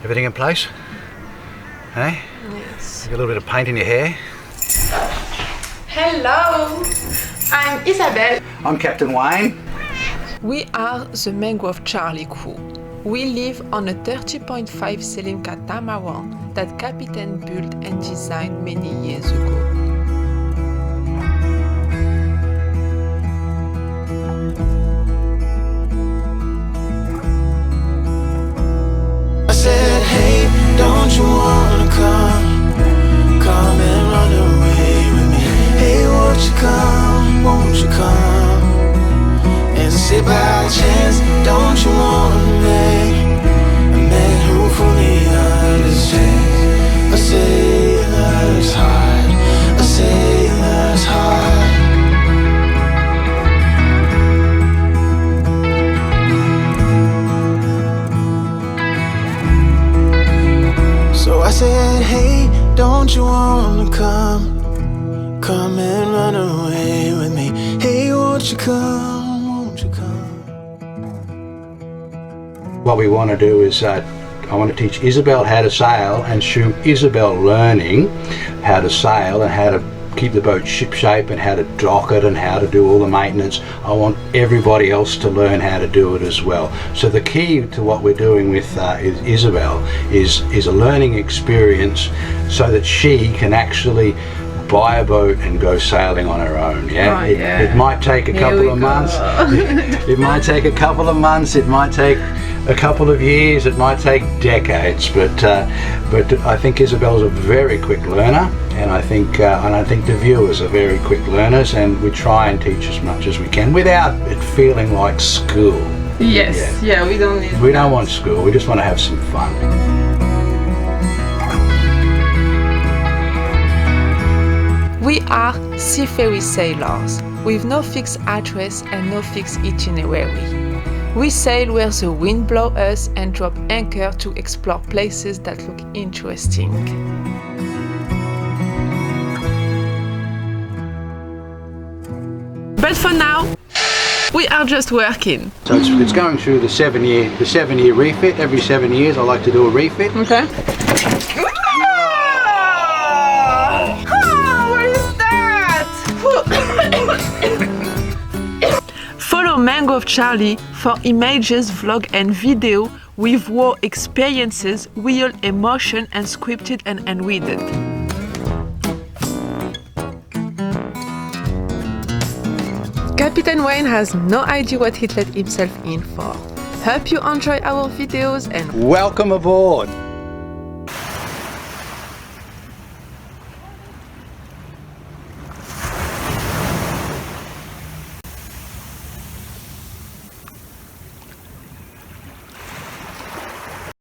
Everything in place? Hey? Yes. You got a little bit of paint in your hair? Hello! I'm Isabelle. I'm Captain Wayne. We are the Mangrove Charlie crew. We live on a 30.5 sailing catamaran that Captain built and designed many years ago. I said, hey, don't you wanna come and run away with me? Hey, won't you come and say by chance, don't you wanna make a man who fully understands? I say that it's hard, I say that it's hard. So I said, hey, don't you wanna come and run away with me? Hey, won't you come? What we want to do is I want to teach Isabelle how to sail, and through Isabelle learning how to sail and how to keep the boat ship shape and how to dock it and how to do all the maintenance, I want everybody else to learn how to do it as well. So the key to what we're doing with Isabelle is a learning experience so that she can actually buy a boat and go sailing on her own. Yeah, it might take a couple of months. It might take a couple of months. It might take a couple of years. It might take decades. But I think Isabelle's a very quick learner, and I think the viewers are very quick learners, and we try and teach as much as we can without it feeling like school. Yes, yeah, we don't need. We don't want school. We just want to have some fun. We are seafaring sailors with no fixed address and no fixed itinerary. We sail where the wind blows us and drop anchor to explore places that look interesting. But for now, we are just working. So it's going through the 7-year refit. Every 7 years I like to do a refit. Okay. Follow Mangrove Charlie for images, vlog and video with raw experiences, real emotion and scripted and unreaded. Captain Wayne has no idea what he let himself in for. Hope you enjoy our videos and welcome aboard!